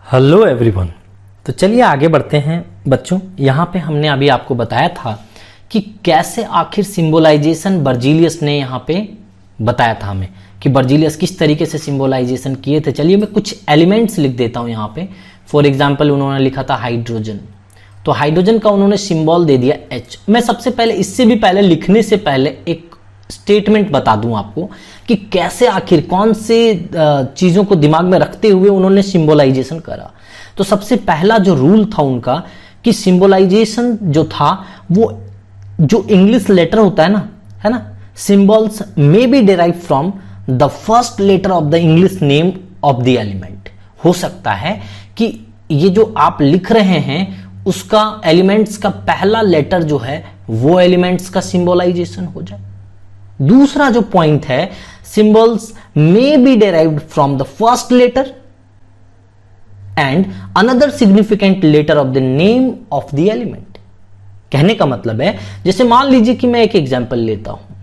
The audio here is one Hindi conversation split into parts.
Hello everyone. तो चलिए आगे बढ़ते हैं बच्चों। यहाँ पे हमने अभी आपको बताया था कि कैसे आखिर सिंबोलाइजेशन बर्जीलियस ने यहाँ पे बताया था हमें कि बर्जीलियस किस तरीके से सिंबोलाइजेशन किए थे। चलिए मैं कुछ एलिमेंट्स लिख देता हूँ यहाँ पे। फॉर एग्जाम्पल उन्होंने लिखा था हाइड्रोजन, तो हाइड्रोजन का उन्होंने सिंबल दे दिया H। मैं सबसे पहले इससे भी पहले लिखने से पहले एक स्टेटमेंट बता दूं आपको कि कैसे आखिर कौन से चीजों को दिमाग में रखते हुए उन्होंने सिंबोलाइजेशन करा। तो सबसे पहला जो रूल था उनका कि सिंबोलाइजेशन जो था वो जो इंग्लिश लेटर होता है ना, symbols may be derive from the first letter of the English name of the element. हो सकता है कि ये जो आप लिख रहे हैं उसका एलिमेंट्स का पहला लेटर जो है वो एलिमेंट्स का सिंबोलाइजेशन हो जाए। दूसरा जो पॉइंट है, symbols may be derived from the first letter and another significant letter of the name of the element. कहने का मतलब है, जैसे मान लीजिए कि मैं एक एग्जांपल लेता हूं,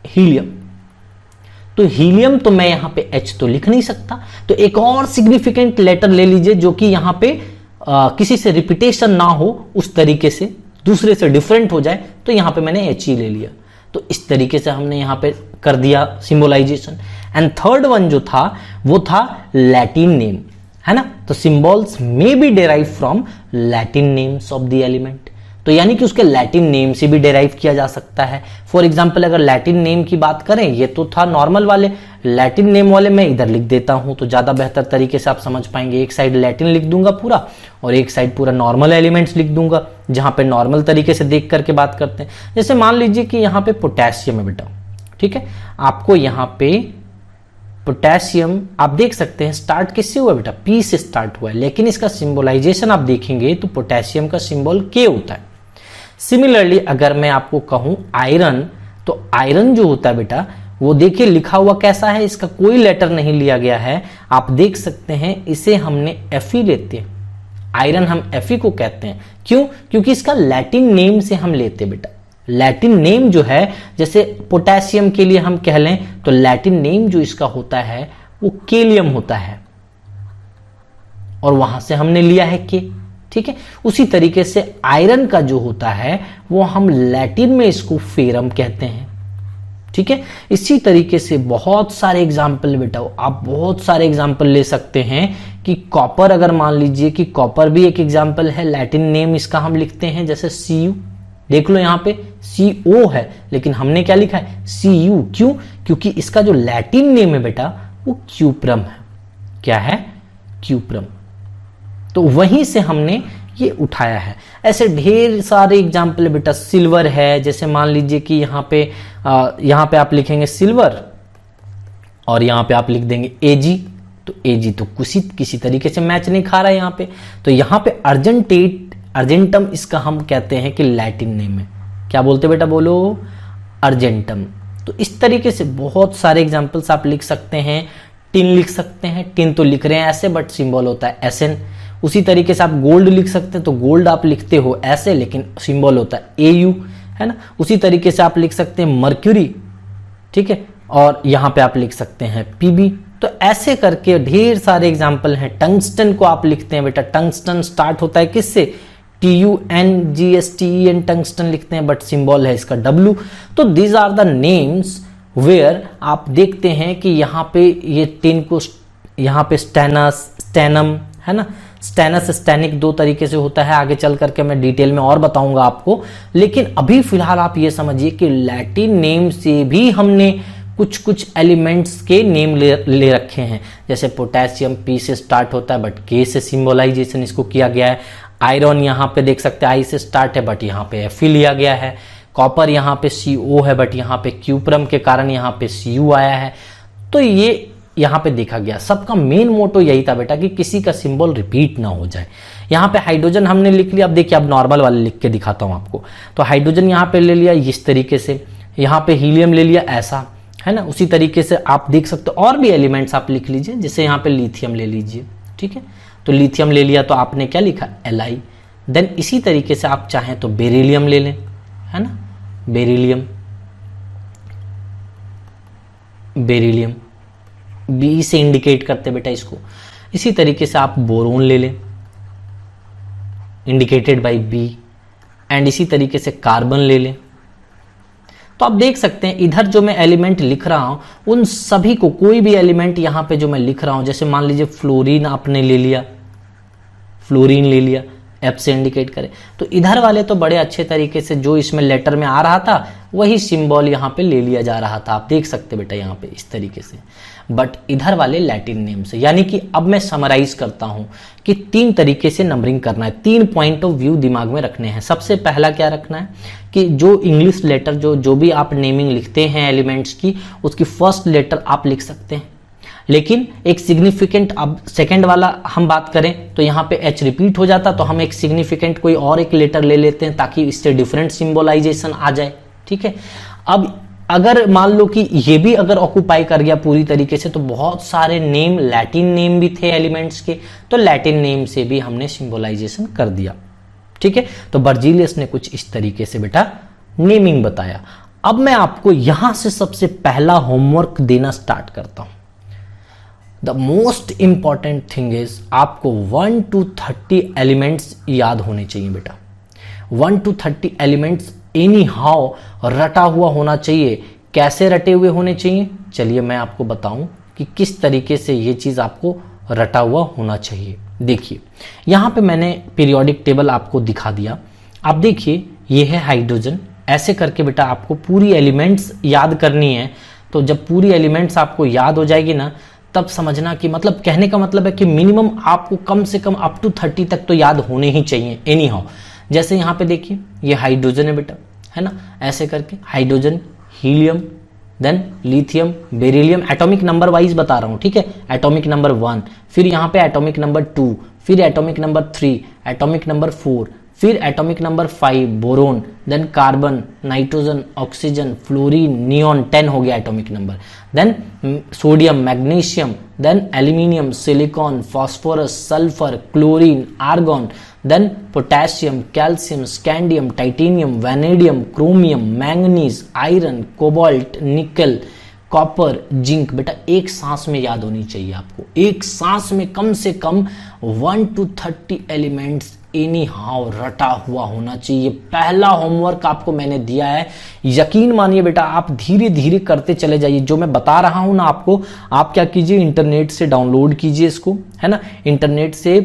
हीलियम। तो हीलियम तो मैं यहां पे H तो लिख नहीं सकता, तो एक और सिग्निफिकेंट लेटर ले लीजिए जो कि यहां पे किसी से रिपीटेशन ना हो, उस तरीके से दूसरे से डिफरेंट हो जाए, तो यहां पे मैंने H ही ले लिया। तो इस तरीके से हमने यहां पे कर दिया सिंबोलाइजेशन। एंड थर्ड वन जो था वो था लैटिन नेम, है ना। तो symbols may be derive from Latin names of the element. तो यानी कि उसके लैटिन नेम से भी डिराइव किया जा सकता है। फॉर एग्जांपल अगर लैटिन नेम की बात करें, ये तो था नॉर्मल वाले, लैटिन नेम वाले मैं इधर लिख देता हूं तो ज्यादा बेहतर तरीके से आप समझ पाएंगे। एक साइड लैटिन लिख दूंगा पूरा और एक साइड पूरा नॉर्मल एलिमेंट्स लिख दूंगा, जहां पे नॉर्मल तरीके से देख करके बात करते हैं। जैसे मान लीजिए कि यहाँ पे पोटेशियम है बेटा, ठीक है। आपको यहाँ पे पोटेशियम आप देख सकते हैं स्टार्ट किससे हुआ बेटा, P से स्टार्ट हुआ है, लेकिन इसका सिंबोलाइजेशन आप देखेंगे तो पोटेशियम का सिंबल K होता है। सिमिलरली अगर मैं आपको कहूं आयरन, तो आयरन जो होता है बेटा वो देखिए लिखा हुआ कैसा है, इसका कोई लेटर नहीं लिया गया है। आप देख सकते हैं इसे हमने Fe लेते हैं, आयरन हम Fe को कहते हैं। क्यों? क्योंकि इसका लैटिन नेम से हम लेते हैं बेटा। लैटिन नेम जो है, जैसे पोटेशियम के लिए हम कह लें तो लैटिन नेम जो इसका होता है वो केलियम होता है और वहां से हमने लिया है के, ठीक है। उसी तरीके से आयरन का जो होता है वो हम लैटिन में इसको फेरम कहते हैं, ठीक है। इसी तरीके से बहुत सारे एग्जाम्पल बेटा, आप बहुत सारे एग्जाम्पल ले सकते हैं कि कॉपर, अगर मान लीजिए कि कॉपर भी एक एग्जाम्पल है, लैटिन नेम इसका हम लिखते हैं जैसे Cu। देख लो यहाँ पे CO है लेकिन हमने क्या लिखा है Cu। क्यों? क्योंकि इसका जो लैटिन नेम है बेटा वो क्यूप्रम है। क्या है? क्यूप्रम। तो वहीं से हमने ये उठाया है। ऐसे ढेर सारे एग्जाम्पल है बेटा। सिल्वर है, जैसे मान लीजिए कि यहाँ पे आप लिखेंगे सिल्वर और यहाँ पे आप लिख देंगे Ag, तो Ag तो किसी तरीके से मैच नहीं खा रहा है यहाँ पे। तो यहाँ पे अर्जेंटम इसका हम कहते हैं कि लैटिन नेम है। क्या बोलते बेटा, बोलो, अर्जेंटम। तो इस तरीके से बहुत सारे एग्जाम्पल्स आप लिख सकते हैं। टिन लिख सकते हैं, टिन तो लिख रहे हैं ऐसे बट सिंबल होता है Sn। उसी तरीके से आप गोल्ड लिख सकते हैं, तो गोल्ड आप लिखते हो ऐसे लेकिन सिंबल होता है Au, है ना। उसी तरीके से आप लिख सकते हैं मर्क्यूरी, ठीक है, और यहाँ पे आप लिख सकते हैं Pb। तो ऐसे करके ढेर सारे एग्जाम्पल हैं। टंगस्टन को आप लिखते हैं बेटा, टंगस्टन स्टार्ट होता है किससे, TUNGSTEN, टंगस्टन लिखते हैं बट सिंबल है इसका W। तो these are the names where आप देखते हैं कि यहाँ पे ये टिन को, यहाँ पे स्टेनस, स्टेनम, है ना। स्टेनस स्टेनिक दो तरीके से होता है, आगे चल करके मैं डिटेल में और बताऊंगा आपको। लेकिन अभी फिलहाल आप ये समझिए कि लैटिन नेम से भी हमने कुछ एलिमेंट्स के नेम ले रखे हैं। जैसे पोटेशियम P से स्टार्ट होता है बट K से सिंबोलाइजेशन इसको किया गया है। आयरन यहाँ पे देख सकते हैं I से स्टार्ट है बट यहाँ पे Fe लिया गया है। कॉपर यहाँ पे CO है बट यहाँ पे क्यूप्रम के कारण यहाँ पे Cu आया है। तो ये यहाँ पे देखा गया। सबका मेन मोटो यही था बेटा कि किसी का सिंबल रिपीट ना हो जाए। यहाँ पे हाइड्रोजन हमने लिख लिया। अब देखिए, अब नॉर्मल वाले लिख के दिखाता हूँ आपको। तो हाइड्रोजन यहाँ पे ले लिया इस तरीके से, यहाँ पे हीलियम ले लिया ऐसा, है ना। उसी तरीके से आप देख सकते हो और भी एलिमेंट्स आप लिख लीजिए, जैसे यहाँ पे लिथियम ले लीजिए, ठीक है। तो लिथियम ले लिया तो आपने क्या लिखा, Li। देन इसी तरीके से आप चाहें तो बेरिलियम ले लें, है ना। बेरिलियम B से इंडिकेट करते बेटा इसको। इसी तरीके से आप बोरोन ले लें, इंडिकेटेड बाय बी, एंड इसी तरीके से कार्बन ले लें। तो आप देख सकते हैं इधर जो मैं एलिमेंट लिख रहा हूं उन सभी को, कोई भी एलिमेंट यहां पे जो मैं लिख रहा हूं, जैसे मान लीजिए फ्लोरीन आपने ले लिया, फ्लोरीन ले लिया, एफ से इंडिकेट करें, तो इधर वाले तो बड़े अच्छे तरीके से जो इसमें लेटर में आ रहा था वही सिंबल यहाँ पे ले लिया जा रहा था। आप देख सकते बेटा यहाँ पे इस तरीके से, बट इधर वाले लैटिन नेम से। यानी कि अब मैं समराइज करता हूँ कि 3 तरीके से नंबरिंग करना है, 3 पॉइंट ऑफ व्यू दिमाग में रखने हैं। सबसे पहला क्या रखना है कि जो इंग्लिश लेटर जो भी आप नेमिंग लिखते हैं एलिमेंट्स की, उसकी फर्स्ट लेटर आप लिख सकते हैं, लेकिन एक सिग्निफिकेंट, अब सेकंड वाला हम बात करें तो यहाँ पे एच रिपीट हो जाता, तो हम एक सिग्निफिकेंट कोई और एक लेटर ले लेते हैं ताकि इससे डिफरेंट सिंबलाइजेशन आ जाए। ठीक है, अब अगर मान लो कि ये भी अगर ऑक्यूपाई कर गया पूरी तरीके से, तो बहुत सारे नेम लैटिन नेम भी थे एलिमेंट्स के, तो लैटिन नेम से भी हमने सिंबलाइजेशन कर दिया। ठीक है, तो बर्जीलियस ने कुछ इस तरीके से बेटा नेमिंग बताया। अब मैं आपको यहां से सबसे पहला होमवर्क देना स्टार्ट करता हूं। The most important thing is आपको 1 to 30 एलिमेंट्स याद होने चाहिए बेटा। 1 to 30 एलिमेंट्स एनी हाउ रटा हुआ होना चाहिए। कैसे रटे हुए होने चाहिए, चलिए मैं आपको बताऊं कि किस तरीके से ये चीज आपको रटा हुआ होना चाहिए। देखिए यहां पे मैंने पीरियोडिक टेबल आपको दिखा दिया। आप देखिए ये है हाइड्रोजन, ऐसे करके बेटा आपको पूरी एलिमेंट्स याद करनी है। तो जब पूरी एलिमेंट्स आपको याद हो जाएगी ना, तब समझना कि मतलब कहने का मतलब है कि मिनिमम आपको कम से कम अप टू 30 तक तो याद होने ही चाहिए एनी हाउ। जैसे यहाँ पे देखिए ये हाइड्रोजन है बेटा, है ना, ऐसे करके hydrogen, helium, then lithium, beryllium, atomic number wise बता रहा हूँ। ठीक है, एटॉमिक नंबर 1, फिर यहाँ पे एटॉमिक नंबर 2, फिर एटॉमिक नंबर 3, एटॉमिक नंबर 4, फिर atomic number 5 boron, then carbon, nitrogen, oxygen, fluorine, neon, 10 हो गया atomic number, then sodium, magnesium, then aluminium, silicon, phosphorus, sulphur, chlorine, argon, then potassium, calcium, scandium, titanium, vanadium, chromium, manganese, iron, cobalt, nickel, copper, zinc. बेटा एक सांस में याद होनी चाहिए आपको, एक सांस में कम से कम 1 to 30 एलिमेंट्स एनी हाउ रटा हुआ होना चाहिए। पहला होमवर्क आपको मैंने दिया है, यकीन मानिए बेटा आप धीरे धीरे करते चले जाइए। जो मैं बता रहा हूं ना आपको, आप क्या कीजिए, इंटरनेट से डाउनलोड कीजिए इसको, है ना, इंटरनेट से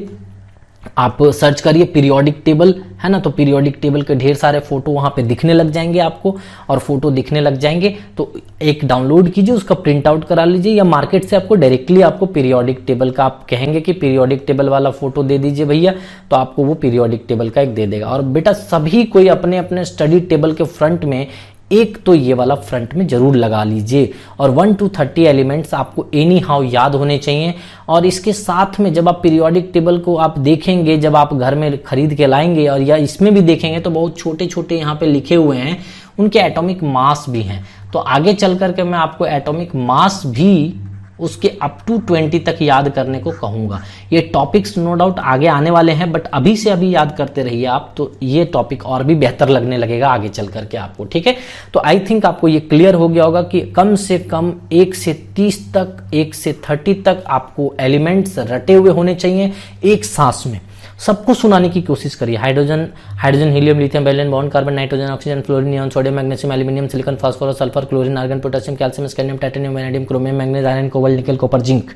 आप सर्च करिए पीरियोडिक टेबल, है ना, तो पीरियोडिक टेबल के ढेर सारे फोटो वहां पे दिखने लग जाएंगे आपको, और फोटो दिखने लग जाएंगे तो एक डाउनलोड कीजिए, उसका प्रिंट आउट करा लीजिए, या मार्केट से आपको डायरेक्टली आपको पीरियोडिक टेबल का आप कहेंगे कि पीरियोडिक टेबल वाला फोटो दे दीजिए भैया, तो आपको वो पीरियोडिक टेबल का एक दे देगा। और बेटा सभी कोई अपने अपने स्टडी टेबल के फ्रंट में एक तो ये वाला फ्रंट में जरूर लगा लीजिए। और 1 to 30 एलिमेंट्स आपको एनी हाउ याद होने चाहिए। और इसके साथ में जब आप पीरियोडिक टेबल को आप देखेंगे, जब आप घर में खरीद के लाएंगे और या इसमें भी देखेंगे, तो बहुत छोटे छोटे यहाँ पे लिखे हुए हैं, उनके एटॉमिक मास भी हैं। तो आगे चल करके मैं आपको एटॉमिक मास भी उसके अप टू 20 तक याद करने को कहूंगा। ये टॉपिक्स नो डाउट आगे आने वाले हैं, बट अभी से अभी याद करते रहिए आप, तो ये टॉपिक और भी बेहतर लगने लगेगा आगे चल करके आपको। ठीक है, तो आई थिंक आपको ये क्लियर हो गया होगा कि कम से कम 1 से 30 तक, 1 से 30 तक आपको एलिमेंट्स रटे हुए होने चाहिए एक सांस में। सबको सुनाने की कोशिश करिए। Hydrogen, helium, lithium, beryllium, boron, carbon, nitrogen, oxygen, fluorine, neon, sodium, magnesium, aluminium, silicon, phosphorus, sulphur, chlorine, argon, potassium, calcium, scandium, titanium, vanadium, chromium, manganese, iron, cobalt, nickel, copper, zinc.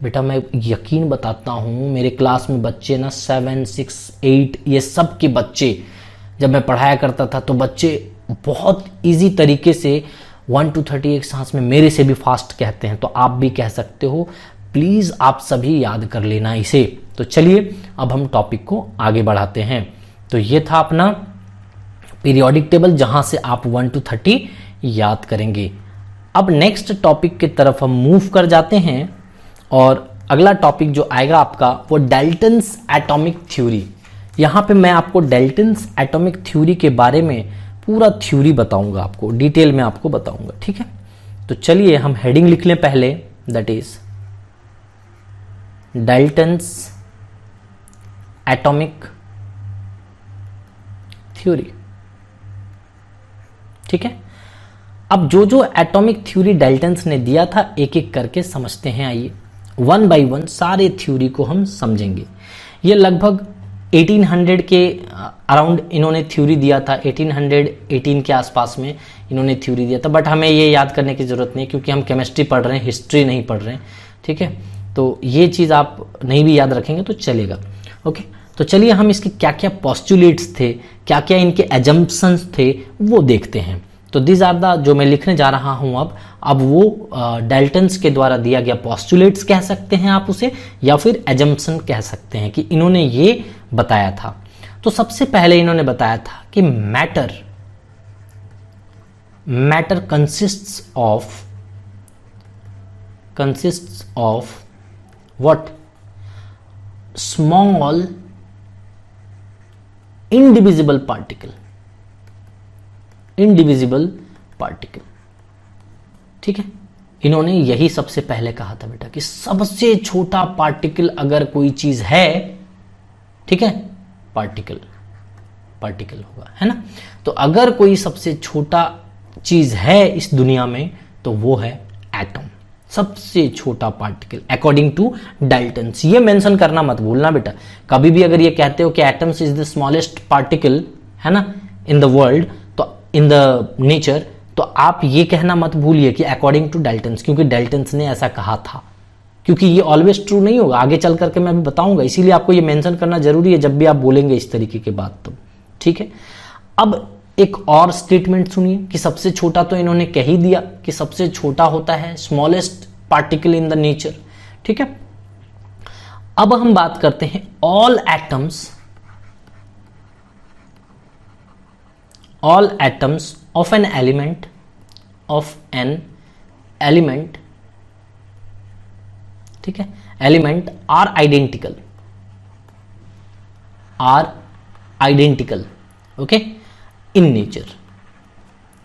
बेटा मैं यकीन बताता हूँ, मेरे क्लास में बच्चे ना 7, 6, 8 ये सब के बच्चे, जब मैं पढ़ाया करता था तो बच्चे बहुत ईजी तरीके से 1 to 30 एक सांस में मेरे से भी फास्ट कहते हैं। तो आप भी कह सकते हो, प्लीज आप सभी याद कर लेना इसे। तो चलिए अब हम टॉपिक को आगे बढ़ाते हैं। तो ये था अपना पीरियोडिक टेबल, जहां से आप 1 to 30 याद करेंगे। अब नेक्स्ट टॉपिक की तरफ हम मूव कर जाते हैं, और अगला टॉपिक जो आएगा आपका वो डाल्टन्स एटॉमिक थ्योरी। यहां पे मैं आपको डाल्टन्स एटॉमिक थ्योरी के बारे में पूरा थ्योरी बताऊंगा, आपको डिटेल में आपको बताऊंगा। ठीक है, तो चलिए हम हेडिंग लिख लें पहले, that is Dalton's atomic theory. ठीक है, अब जो जो एटॉमिक थ्योरी डाल्टन्स ने दिया था एक एक करके समझते हैं। आइए वन बाय वन सारे थ्योरी को हम समझेंगे। ये लगभग 1800 के अराउंड इन्होंने थ्योरी दिया था, 1818 के आसपास में इन्होंने थ्योरी दिया था, बट हमें ये याद करने की ज़रूरत नहीं क्योंकि हम केमिस्ट्री पढ़ रहे हैं, हिस्ट्री नहीं पढ़ रहे हैं, ठीक है। तो ये चीज़ आप नहीं भी याद रखेंगे तो चलेगा, ओके। तो चलिए हम इसके क्या क्या पॉस्टुलेट्स थे, क्या क्या इनके एजम्पशंस थे वो देखते हैं। तो दिस आर द, जो मैं लिखने जा रहा हूँ अब वो डाल्टन्स के द्वारा दिया गया पॉस्टुलेट्स कह सकते हैं आप उसे, या फिर एजम्पशन कह सकते हैं कि इन्होंने ये बताया था। तो सबसे पहले इन्होंने बताया था कि matter consists of what, small indivisible particle, ठीक है। इन्होंने यही सबसे पहले कहा था बेटा कि सबसे छोटा पार्टिकल अगर कोई चीज है, ठीक है, पार्टिकल होगा, है ना। तो अगर कोई सबसे छोटा चीज है इस दुनिया में तो वो है एटम, सबसे छोटा पार्टिकल अकॉर्डिंग टू डाल्टन्स। ये मेंशन करना मत भूलना बेटा, कभी भी अगर ये कहते हो कि atoms is the smallest particle, है ना, इन द वर्ल्ड, तो इन द नेचर, तो आप ये कहना मत भूलिए कि अकॉर्डिंग टू डाल्टन्स, क्योंकि डाल्टन्स ने ऐसा कहा था, क्योंकि ये ऑलवेज ट्रू नहीं होगा, आगे चल करके मैं अभी बताऊंगा, इसीलिए आपको ये मेंशन करना जरूरी है जब भी आप बोलेंगे इस तरीके की बात, तो ठीक है। अब एक और स्टेटमेंट सुनिए कि सबसे छोटा तो इन्होंने कह ही दिया कि सबसे छोटा होता है smallest particle in the nature, ठीक है। अब हम बात करते हैं all atoms of an element, ठीक है, element are identical, okay, in nature,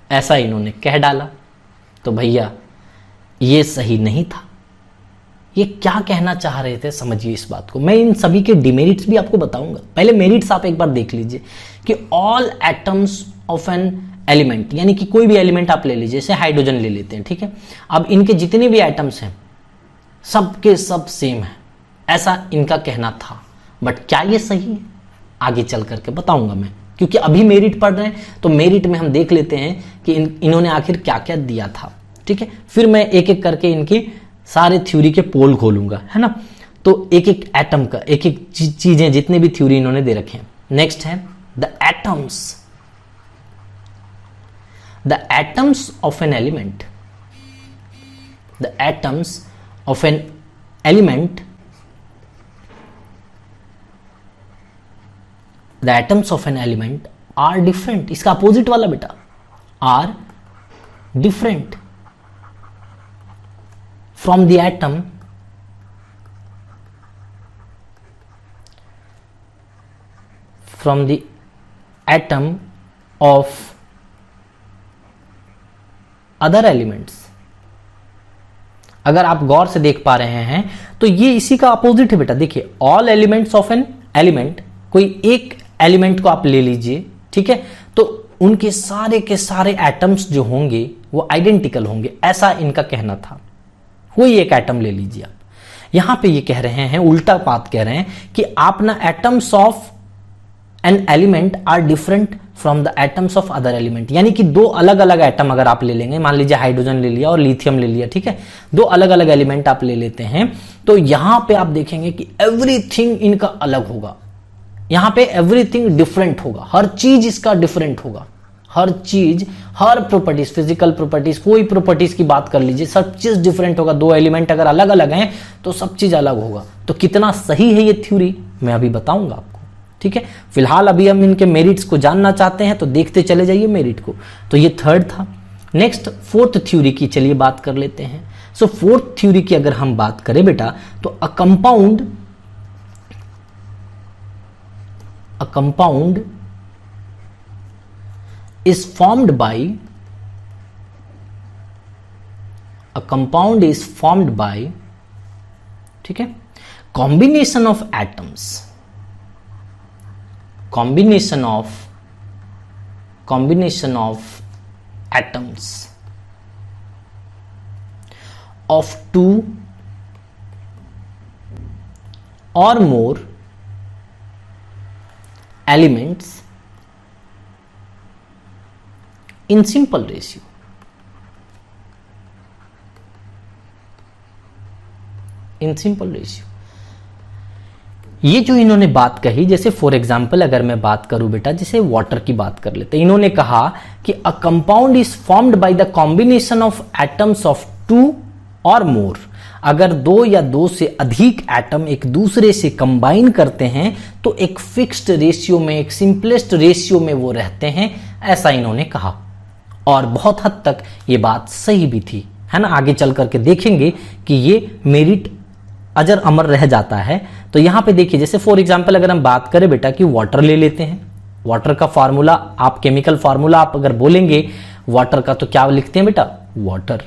ऐसा इन्होंने कह डाला। तो भैया ये सही नहीं था। ये क्या कहना चाह रहे थे समझिए इस बात को। मैं इन सभी के डिमेरिट्स भी आपको बताऊंगा, पहले मेरिट्स आप एक बार देख लीजिए कि all atoms of an element, यानी कि कोई भी एलिमेंट आप ले लीजिए, जैसे हाइड्रोजन ले लेते हैं, ठीक है। अब इनके जितने भी एटम्स हैं सबके सब सेम है, ऐसा इनका कहना था। बट क्या ये सही है आगे चल करके बताऊंगा मैं, क्योंकि अभी मेरिट पढ़ रहे हैं तो मेरिट में हम देख लेते हैं कि इन्होंने आखिर क्या क्या दिया था, ठीक है। फिर मैं एक एक करके इनकी सारे थ्योरी के पोल खोलूंगा, है ना। तो एक एक एटम का, एक एक चीजें, जितने भी थ्योरी इन्होंने दे रखे हैं। नेक्स्ट है the atoms of an element, the atoms of an element, the atoms of an element are different, इसका अपोजिट वाला बेटा, are different from the atom of other elements। अगर आप गौर से देख पा रहे हैं तो ये इसी का अपोजिट है बेटा। देखिए, all elements of an element, कोई एक एलिमेंट को आप ले लीजिए, ठीक है, तो उनके सारे के सारे एटम्स जो होंगे वो आइडेंटिकल होंगे, ऐसा इनका कहना था। कोई एक एटम ले लीजिए आप, यहां पे ये कह रहे हैं, उल्टा बात कह रहे हैं कि आप ना atoms of an element are different from the atoms of other element, यानी कि दो अलग अलग एटम अगर आप ले लेंगे, मान लीजिए हाइड्रोजन ले लिया और लिथियम ले लिया, ठीक है, दो अलग अलग एलिमेंट आप ले लेते हैं, तो यहां पे आप देखेंगे कि एवरीथिंग इनका अलग होगा, यहां पे एवरीथिंग डिफरेंट होगा, हर चीज इसका डिफरेंट होगा, हर चीज, हर प्रॉपर्टीज, फिजिकल प्रॉपर्टीज, कोई प्रॉपर्टीज की बात कर लीजिए, सब चीज डिफरेंट होगा। दो एलिमेंट अगर अलग अलग हैं तो सब चीज अलग होगा। तो कितना सही है ये थ्योरी मैं अभी बताऊंगा आपको, ठीक है। फिलहाल अभी हम इनके मेरिट्स को जानना चाहते हैं तो देखते चले जाइए मेरिट को। तो ये थर्ड था। नेक्स्ट फोर्थ थ्योरी की चलिए बात कर लेते हैं। सो फोर्थ थ्योरी की अगर हम बात करें बेटा, तो a compound is formed by ठीक है, combination of atoms of two or more elements in simple ratio. In simple ratio. ये जो इन्होंने बात कही, जैसे फॉर एग्जाम्पल अगर मैं बात करूं बेटा, जैसे वाटर की बात कर लेते हैं, इन्होंने कहा कि a compound is formed by the combination of atoms of 2 और मोर। अगर 2 या 2 से अधिक एटम एक दूसरे से कंबाइन करते हैं तो एक फिक्स्ड रेशियो में, एक सिंपलेस्ट रेशियो में वो रहते हैं, ऐसा इन्होंने कहा। और बहुत हद तक ये बात सही भी थी, है ना। आगे चल करके देखेंगे कि ये मेरिट अजर अमर रह जाता है। तो यहां पे देखिए, जैसे फॉर एग्जांपल अगर हम बात करें बेटा कि वाटर ले लेते हैं, वाटर का फार्मूला, आप केमिकल फार्मूला आप अगर बोलेंगे वाटर का तो क्या लिखते हैं बेटा, वाटर।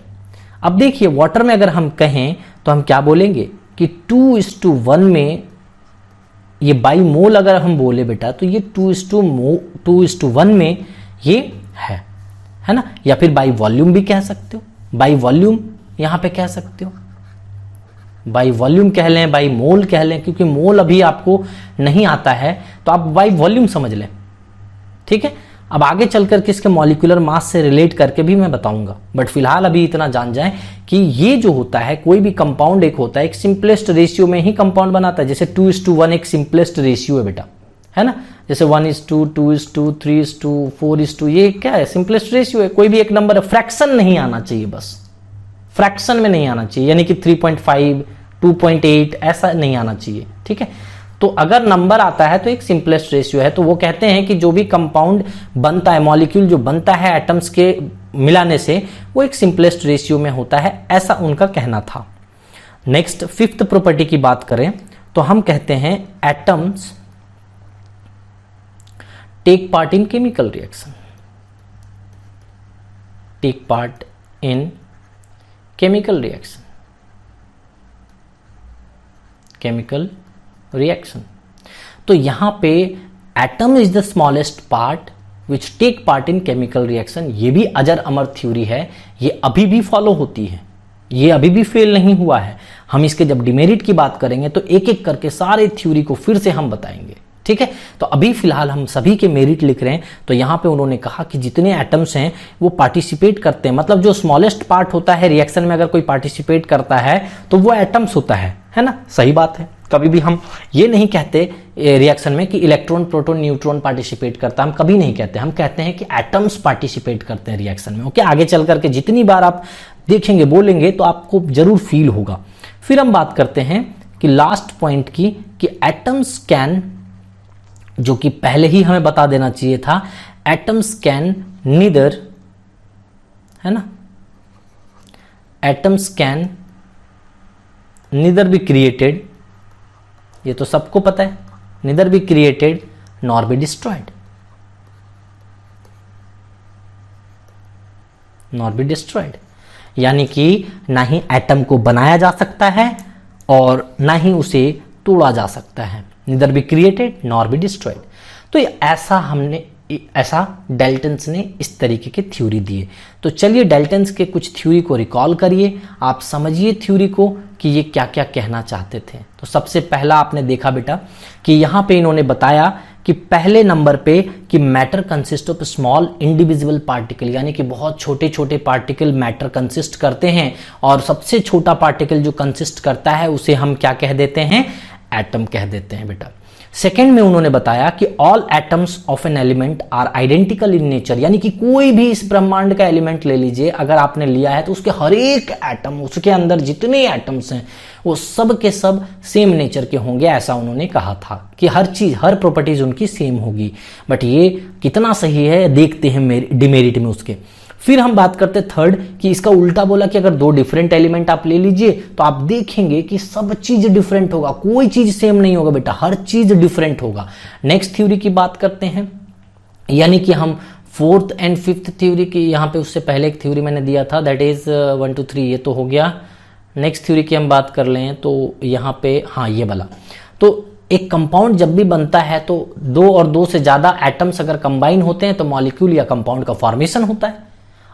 अब देखिए वाटर में अगर हम कहें तो हम क्या बोलेंगे कि 2:1 में, ये बाई मोल अगर हम बोले बेटा तो ये 2:1 में ये है ना। या फिर बाई वॉल्यूम भी कह सकते हो, बाई वॉल्यूम यहां पे कह सकते हो, बाई वॉल्यूम कह लें, बाई मोल कह लें, क्योंकि मोल अभी आपको नहीं आता है तो आप बाई वॉल्यूम समझ लें, ठीक है। अब आगे चलकर के इसके मॉलिक्यूलर मास से रिलेट करके भी मैं बताऊंगा, बट फिलहाल अभी इतना जान जाएं कि ये जो होता है, कोई भी कंपाउंड एक होता है, एक सिंपलेस्ट रेशियो में ही कंपाउंड बनाता है। जैसे 2:1 एक सिंपलेस्ट रेशियो है बेटा, है ना। जैसे 1:2, 2:2, 3:2, 4:2, ये क्या है, सिंपलेस्ट रेशियो है। कोई भी एक नंबर, फ्रैक्शन नहीं आना चाहिए, बस फ्रैक्शन में नहीं आना चाहिए, यानी कि 3.5, 2.8 ऐसा नहीं आना चाहिए, ठीक है। तो अगर नंबर आता है तो एक सिंपलेस्ट रेशियो है। तो वो कहते हैं कि जो भी कंपाउंड बनता है, मॉलिक्यूल जो बनता है एटम्स के मिलाने से, वो एक सिंपलेस्ट रेशियो में होता है, ऐसा उनका कहना था। नेक्स्ट 5th प्रॉपर्टी की बात करें तो हम कहते हैं atoms take part in chemical reaction, take part in chemical reaction, chemical reaction. तो यहां पे atom is the smallest part which take part in chemical reaction. ये भी अजर अमर थ्योरी है, ये अभी भी फॉलो होती है, ये अभी भी फेल नहीं हुआ है। हम इसके जब डिमेरिट की बात करेंगे तो एक एक करके सारे थ्योरी को फिर से हम बताएंगे, ठीक है। तो अभी फिलहाल हम सभी के मेरिट लिख रहे हैं। तो यहां पे उन्होंने कहा कि जितने एटम्स हैं वो पार्टिसिपेट करते हैं, मतलब जो स्मॉलेस्ट पार्ट होता है रिएक्शन में, अगर कोई पार्टिसिपेट करता है तो वो एटम्स होता है ना। सही बात है, कभी भी हम ये नहीं कहते रिएक्शन में कि इलेक्ट्रॉन, प्रोटॉन, न्यूट्रॉन पार्टिसिपेट करता है, हम कभी नहीं कहते। हम कहते हैं कि एटम्स पार्टिसिपेट करते हैं रिएक्शन में, ओके। आगे चल करके जितनी बार आप देखेंगे, बोलेंगे तो आपको जरूर फील होगा। फिर हम बात करते हैं कि लास्ट पॉइंट की, कि एटम्स कैन, जो कि पहले ही हमें बता देना चाहिए था, एटम्स कैन नीदर, है ना, atoms can neither be created, ये तो सबको पता है, neither be created nor be destroyed, nor be destroyed. यानी कि ना ही एटम को बनाया जा सकता है और ना ही उसे तोड़ा जा सकता है, neither be created nor be destroyed. तो ऐसा डाल्टन्स ने इस तरीके के थ्योरी दिए। तो चलिए डाल्टन्स के कुछ थ्योरी को रिकॉल करिए, आप समझिए थ्योरी को कि ये क्या क्या कहना चाहते थे। तो सबसे पहला आपने देखा बेटा कि यहाँ पे इन्होंने बताया कि पहले नंबर पे कि matter consist of small individual particle, यानी कि बहुत छोटे छोटे पार्टिकल मैटर कंसिस्ट करते हैं, और सबसे छोटा पार्टिकल जो कंसिस्ट करता है उसे हम क्या कह देते हैं, एटम कह देते हैं बेटा। सेकेंड में उन्होंने बताया कि all atoms of an element are identical in nature, यानी कि कोई भी इस ब्रह्मांड का एलिमेंट ले लीजिए, अगर आपने लिया है तो उसके हर एक एटम, उसके अंदर जितने एटम्स हैं वो सब के सब सेम नेचर के होंगे, ऐसा उन्होंने कहा था कि हर चीज, हर प्रॉपर्टीज उनकी सेम होगी। बट ये कितना सही है देखते हैं डिमेरिट में उसके। फिर हम बात करते हैं थर्ड कि इसका उल्टा बोला कि अगर दो डिफरेंट एलिमेंट आप ले लीजिए तो आप देखेंगे कि सब चीज डिफरेंट होगा, कोई चीज सेम नहीं होगा बेटा, हर चीज डिफरेंट होगा। नेक्स्ट थ्योरी की बात करते हैं, यानी कि हम 4th एंड 5th थ्योरी की, यहाँ पे उससे पहले एक थ्योरी मैंने दिया था, दैट इज 1 2 3, ये तो हो गया। नेक्स्ट थ्योरी की हम बात कर लें तो यहाँ पे, हाँ ये वाला, तो एक कंपाउंड जब भी बनता है तो 2 और 2 से ज्यादा एटम्स अगर कंबाइन होते हैं तो मॉलिक्यूल या कंपाउंड का फॉर्मेशन होता है।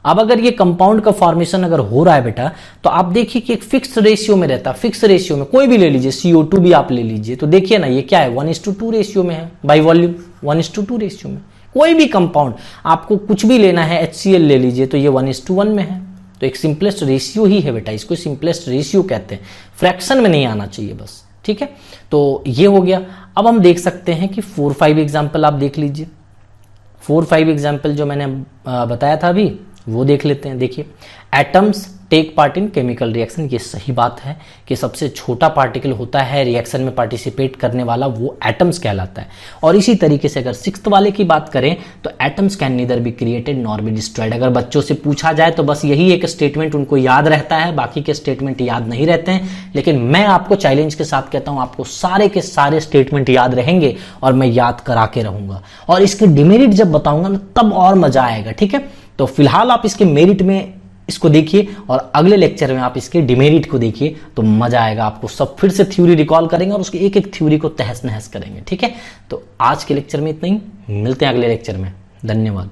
अब अगर ये कंपाउंड का फॉर्मेशन अगर हो रहा है बेटा, तो आप देखिए कि एक फिक्स रेशियो में रहता है। फिक्स रेशियो में कोई भी ले लीजिए, CO2 भी आप ले लीजिए, तो देखिए ना ये क्या है, 1:2 रेशियो में है बाई वॉल्यूम, 1:2 रेशियो में। कोई भी कंपाउंड आपको कुछ भी लेना है, HCl ले लीजिए तो ये 1:1 में है। तो एक सिंपलेस्ट रेशियो ही है बेटा, इसको सिंपलेस्ट रेशियो कहते हैं, फ्रैक्शन में नहीं आना चाहिए बस, ठीक है। तो ये हो गया। अब हम देख सकते हैं कि 4-5 एग्जाम्पल आप देख लीजिए। 4-5 एग्जाम्पल जो मैंने बताया था अभी वो देख लेते हैं। देखिए, atoms take part in chemical reaction, ये सही बात है कि सबसे छोटा पार्टिकल होता है रिएक्शन में पार्टिसिपेट करने वाला, वो एटम्स कहलाता है। और इसी तरीके से अगर 6th वाले की बात करें तो atoms can neither be created nor be destroyed. अगर बच्चों से पूछा जाए तो बस यही एक स्टेटमेंट उनको याद रहता है, बाकी के स्टेटमेंट याद नहीं रहते हैं। लेकिन मैं आपको चैलेंज के साथ कहता हूं, आपको सारे के सारे स्टेटमेंट याद रहेंगे और मैं याद करा के रहूंगा। और इसके डिमेरिट जब बताऊंगा ना तब और मजा आएगा, ठीक है। तो फिलहाल आप इसके मेरिट में इसको देखिए और अगले लेक्चर में आप इसके डिमेरिट को देखिए, तो मजा आएगा आपको। सब फिर से थ्योरी रिकॉल करेंगे और उसकी एक एक थ्योरी को तहस नहस करेंगे, ठीक है। तो आज के लेक्चर में इतना ही, मिलते हैं अगले लेक्चर में। धन्यवाद।